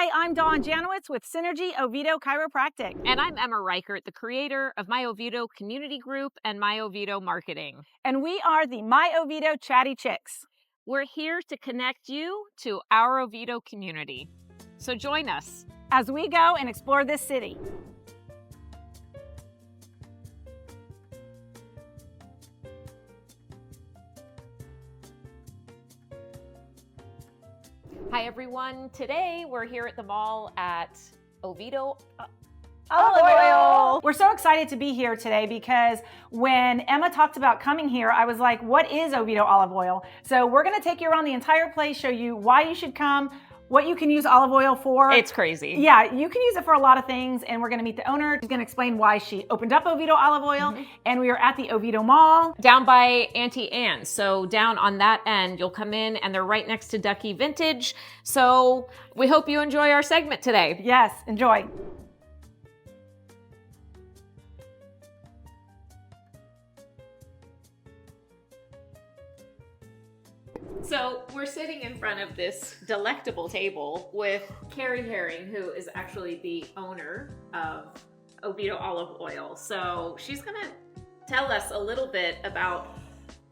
Hi, I'm Dawn Janowitz with Synergy Oviedo Chiropractic. And I'm Emma Reichert, the creator of My Oviedo Community Group and My Oviedo Marketing. And we are the My Oviedo Chatty Chicks. We're here to connect you to our Oviedo community. So join us as we go and explore this city. Hi everyone. Today we're here at the mall at Oviedo Olive Oil. We're so excited to be here today because when Emma talked about coming here, I was like, what is Oviedo Olive Oil? So we're going to take you around the entire place, show you why you should come, what you can use olive oil for. It's crazy. Yeah, you can use it for a lot of things, and we're going to meet the owner. She's going to explain why she opened up Oviedo Olive Oil, and we are at the Oviedo Mall. Down by Auntie Anne's. So down on that end, you'll come in, and they're right next to Ducky Vintage. So we hope you enjoy our segment today. Yes, enjoy. So we're sitting in front of this delectable table with Carrie Herring, who is actually the owner of Oviedo Olive Oil. So she's gonna tell us a little bit about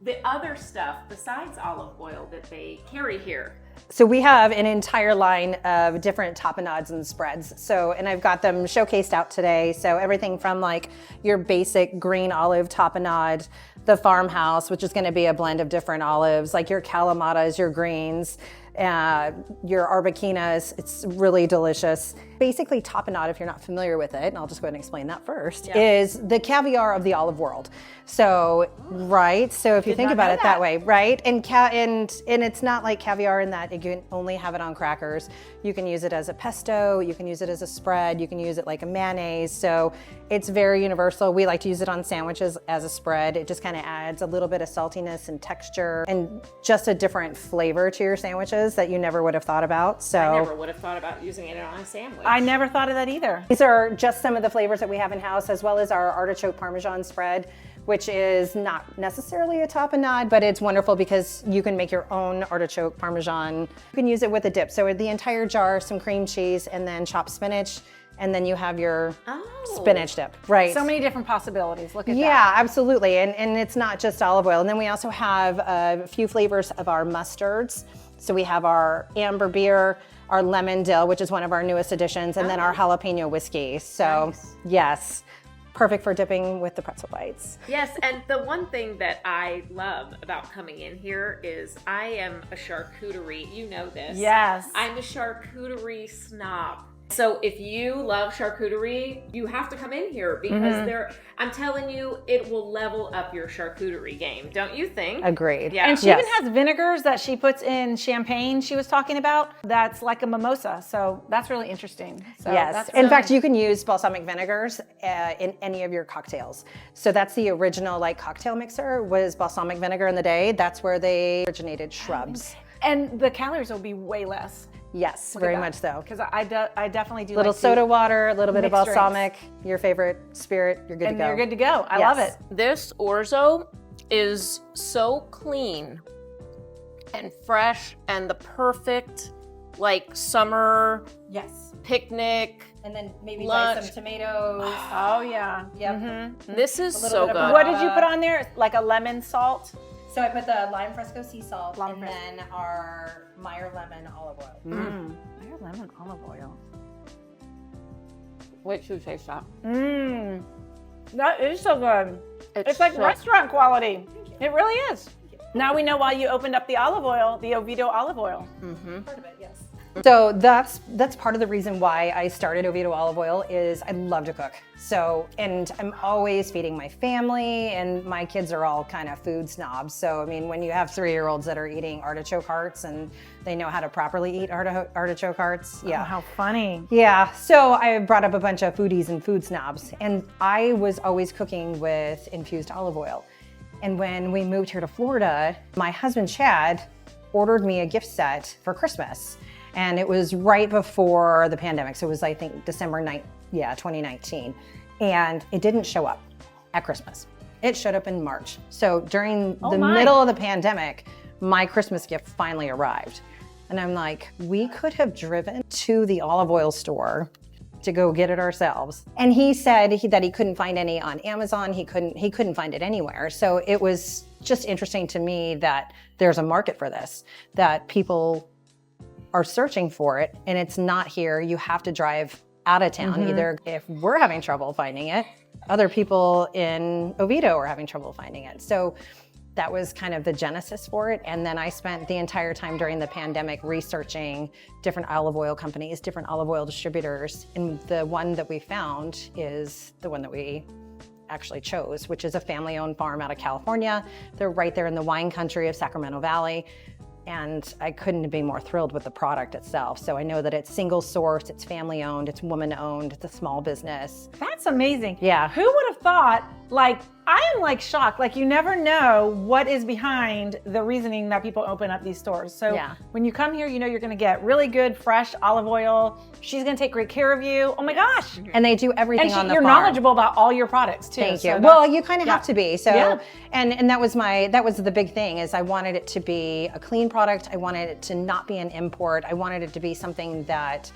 the other stuff besides olive oil that they carry here. So we have an entire line of different tapenades and spreads. So, and I've got them showcased out today. So everything from like your basic green olive tapenade, the farmhouse, which is going to be a blend of different olives, like your calamatas, your greens, your arbequinas. It's really delicious. Basically, tapenade, if you're not familiar with it, and I'll just go ahead and explain that first, is the caviar of the olive world. So, right, so if you think about it that way, right? And it's not like caviar in that you can only have it on crackers. You can use it as a pesto, you can use it as a spread, you can use it like a mayonnaise. So it's very universal. We like to use it on sandwiches as a spread. It just kind of adds a little bit of saltiness and texture and just a different flavor to your sandwiches that you never would have thought about. So I never would have thought about using it on a sandwich. I never thought of that either. These are just some of the flavors that we have in-house, as well as our artichoke parmesan spread, which is not necessarily a tapenade, but it's wonderful because you can make your own artichoke parmesan. You can use it with a dip. So the entire jar, some cream cheese, and then chopped spinach, and then you have your spinach dip, right? So many different possibilities. Look at that. Yeah, absolutely. And it's not just olive oil. And then we also have a few flavors of our mustards. So we have our amber beer, our lemon dill, which is one of our newest additions, and then our jalapeno whiskey. So yes, perfect for dipping with the pretzel bites. Yes, and the one thing that I love about coming in here is I am a charcuterie, you know this. Yes. I'm a charcuterie snob. So if you love charcuterie, you have to come in here because I'm telling you, it will level up your charcuterie game, don't you think? Agreed. Yeah. And she even has vinegars that she puts in champagne she was talking about that's like a mimosa. So that's really interesting. So yes. In fact, you can use balsamic vinegars in any of your cocktails. So that's the original like cocktail mixer was balsamic vinegar in the day. That's where they originated shrubs. And the calories will be way less. Yes, very much so. Because I definitely do little like soda water, a little bit of balsamic, drinks. Your favorite spirit, you're good to go. And you're good to go. I love it. This orzo is so clean and fresh and the perfect like summer picnic. And then maybe lunch. some tomatoes. Oh yeah. Yep. This is so good. What did you put on there? Like a lemon salt? So I put the lime fresco sea salt and then our Meyer lemon olive oil. Meyer lemon olive oil. Wait till you taste that. That is so good. It's like restaurant quality. It really is. Now we know why you opened up the olive oil, the Oviedo Olive Oil. Part of it, yes. So that's part of the reason why I started Oviedo Olive Oil is I love to cook. So, and I'm always feeding my family, and my kids are all kind of food snobs. So, I mean, when you have 3-year-olds that are eating artichoke hearts and they know how to properly eat artichoke hearts, Oh, how funny. Yeah, so I brought up a bunch of foodies and food snobs, and I was always cooking with infused olive oil. And when we moved here to Florida, my husband Chad ordered me a gift set for Christmas. And it was right before the pandemic. So it was, I think, December 2019. And it didn't show up at Christmas. It showed up in March. So during the middle of the pandemic, my Christmas gift finally arrived. And I'm like, we could have driven to the olive oil store to go get it ourselves. And he said that he couldn't find any on Amazon. He couldn't find it anywhere. So it was just interesting to me that there's a market for this, that people are searching for it, and it's not here. You have to drive out of town. Either if we're having trouble finding it, other people in Oviedo are having trouble finding it. So that was kind of the genesis for it. And then I spent the entire time during the pandemic researching different olive oil companies, different olive oil distributors. And the one that we found is the one that we actually chose, which is a family-owned farm out of California. They're right there in the wine country of Sacramento Valley. And I couldn't be more thrilled with the product itself. So I know that it's single source, it's family owned, it's woman owned, it's a small business. That's amazing. Yeah. Who would have thought, like, I am like shocked. Like, you never know what is behind the reasoning that people open up these stores. So Yeah. when you come here, you know you're gonna get really good, fresh olive oil. She's gonna take great care of you. Oh my gosh. And they do everything on the you're farm. knowledgeable about all your products too. Thank you. So Well, you kind of have to be. So, Yeah. and that was the big thing, is I wanted it to be a clean product. I wanted it to not be an import. I wanted it to be something that,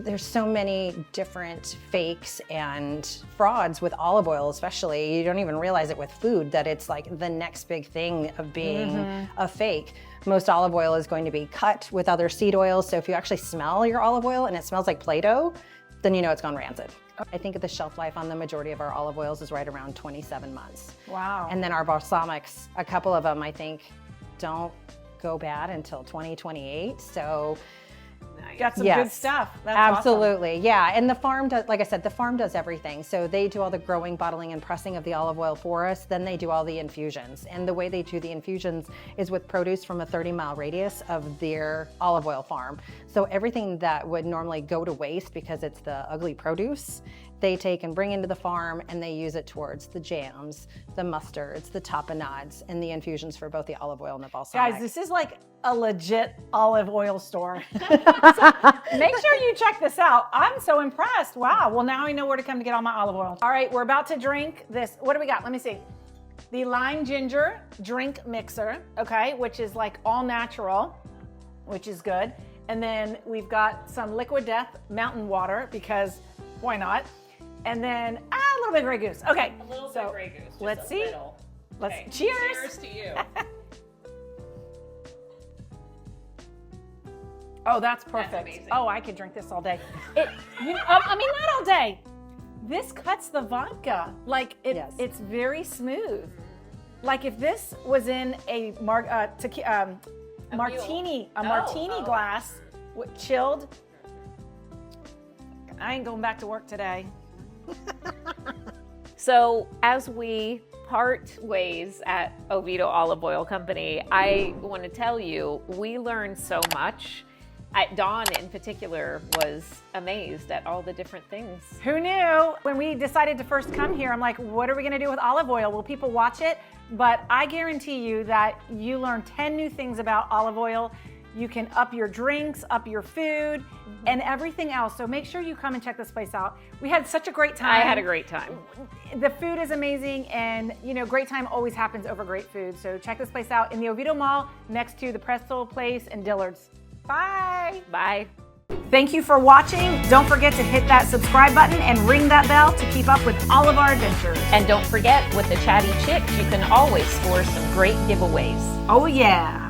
there's so many different fakes and frauds with olive oil, especially. You don't even realize it with food, that it's like the next big thing of being a fake. Most olive oil is going to be cut with other seed oils. So if you actually smell your olive oil and it smells like Play-Doh, then you know it's gone rancid. I think the shelf life on the majority of our olive oils is right around 27 months. Wow. And then our balsamics, a couple of them, I think, don't go bad until 2028. So got some yes, good stuff. That's awesome. absolutely. Yeah. And the farm does, like I said, the farm does everything. So they do all the growing, bottling, and pressing of the olive oil for us. Then they do all the infusions. And the way they do the infusions is with produce from a 30-mile radius of their olive oil farm. So everything that would normally go to waste because it's the ugly produce, they take and bring into the farm, and they use it towards the jams, the mustards, the tapenades, and the infusions for both the olive oil and the balsamic. Guys, this is like a legit olive oil store. So make sure you check this out. I'm so impressed. Wow. Well, now I know where to come to get all my olive oil. All right, we're about to drink this. What do we got? Let me see. The lime ginger drink mixer, okay, which is like all natural, which is good. And then we've got some Liquid Death mountain water, because why not? And then a little bit of Grey Goose. Okay. A little bit of Grey Goose. Just Let's a see. little. Let's Okay, cheers. Cheers to you. Oh, that's perfect. amazing. Oh, I could drink this all day. I mean, not all day. This cuts the vodka. Like, Yes. it's very smooth. Like, if this was in a martini glass, chilled, I ain't going back to work today. So as we part ways at Oviedo Olive Oil Company, I want to tell you, we learned so much. Dawn in particular was amazed at all the different things. Who knew? When we decided to first come here, I'm like, what are we gonna do with olive oil? Will people watch it? But I guarantee you that you learn 10 new things about olive oil. You can up your drinks, up your food, and everything else. So make sure you come and check this place out. We had such a great time. I had a great time. The food is amazing, and you know, great time always happens over great food. So check this place out in the Oviedo Mall, next to the Pretzel Place and Dillard's. Bye. Bye. Thank you for watching. Don't forget to hit that subscribe button and ring that bell to keep up with all of our adventures. And don't forget, with the Chatty Chicks, you can always score some great giveaways. Oh yeah.